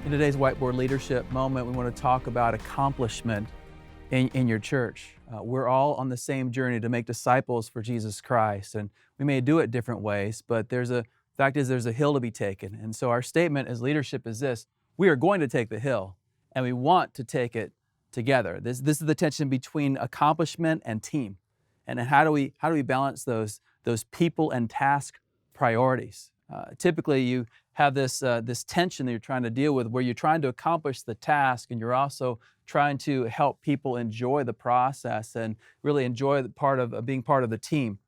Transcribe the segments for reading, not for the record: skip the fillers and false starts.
In today's whiteboard leadership moment, we want to talk about accomplishment in your church. We're all on the same journey to make disciples for Jesus Christ, and we may do it different ways, but there's a hill to be taken. And so our statement as leadership is this: we are going to take the hill, and we want to take it together. This is the tension between accomplishment and team. And then how do we balance those people and task priorities? Typically, you have this tension that you're trying to deal with, where you're trying to accomplish the task, and you're also trying to help people enjoy the process and really enjoy the part of being part of the team.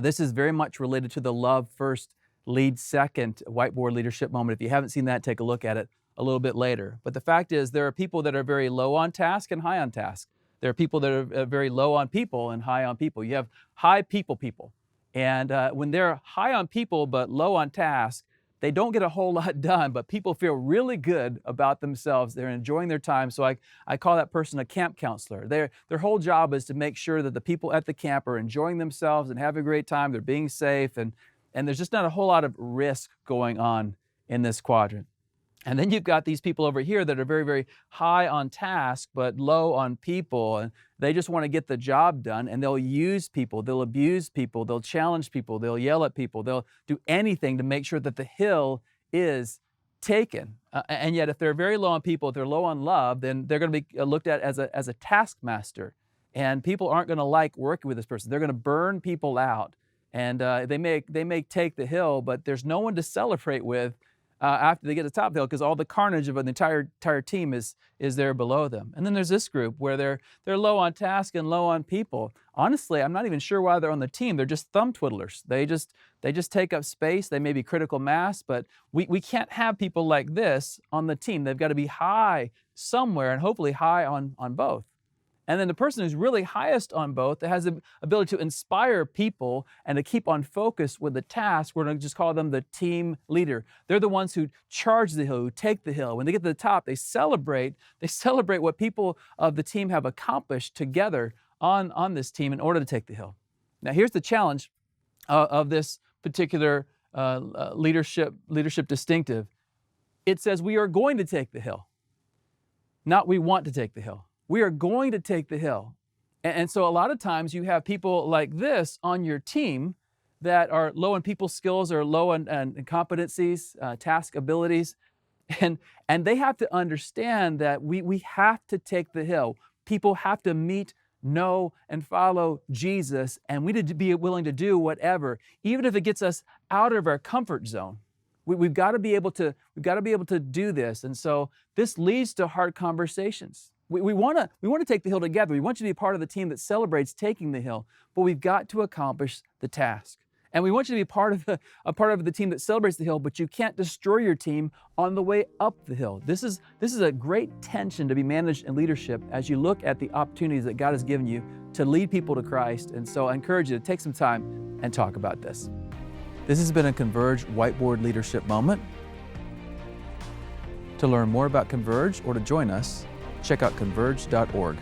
This is very much related to the love first, lead second whiteboard leadership moment. If you haven't seen that, take a look at it a little bit later. But the fact is, there are people that are very low on task and high on task. There are people that are very low on people and high on people. You have high people. And when they're high on people but low on task, they don't get a whole lot done, but people feel really good about themselves. They're enjoying their time. So I call that person a camp counselor. Their whole job is to make sure that the people at the camp are enjoying themselves and having a great time. They're being safe, and there's just not a whole lot of risk going on in this quadrant. And then you've got these people over here that are very, very high on task, but low on people. And they just want to get the job done, and they'll use people, they'll abuse people, they'll challenge people, they'll yell at people, they'll do anything to make sure that the hill is taken. And yet, if they're very low on people, if they're low on love, then they're going to be looked at as a taskmaster. And people aren't going to like working with this person. They're going to burn people out. And they may take the hill, but there's no one to celebrate with after they get to the top of the hill, because all the carnage of an entire team is there below them. And then there's this group where they're low on task and low on people. Honestly, I'm not even sure why they're on the team. They're just thumb twiddlers. They just take up space. They may be critical mass, but we can't have people like this on the team. They've got to be high somewhere, and hopefully high on both. And then the person who's really highest on both, that has the ability to inspire people and to keep on focus with the task, we're going to just call them the team leader. They're the ones who charge the hill, who take the hill. When they get to the top, they celebrate what people of the team have accomplished together on this team in order to take the hill. Now, here's the challenge of this particular leadership distinctive. It says we are going to take the hill, not we want to take the hill. We are going to take the hill. And so a lot of times you have people like this on your team that are low in people skills or low in competencies, task abilities. And they have to understand that we have to take the hill. People have to meet, know, and follow Jesus, and we need to be willing to do whatever, even if it gets us out of our comfort zone. We've got to be able to do this. And so this leads to hard conversations. We want to take the hill together. We want you to be part of the team that celebrates taking the hill, but we've got to accomplish the task. And we want you to be part of the team that celebrates the hill, but you can't destroy your team on the way up the hill. This is a great tension to be managed in leadership as you look at the opportunities that God has given you to lead people to Christ. And so I encourage you to take some time and talk about this. This has been a Converge Whiteboard Leadership Moment. To learn more about Converge or to join us, check out converge.org.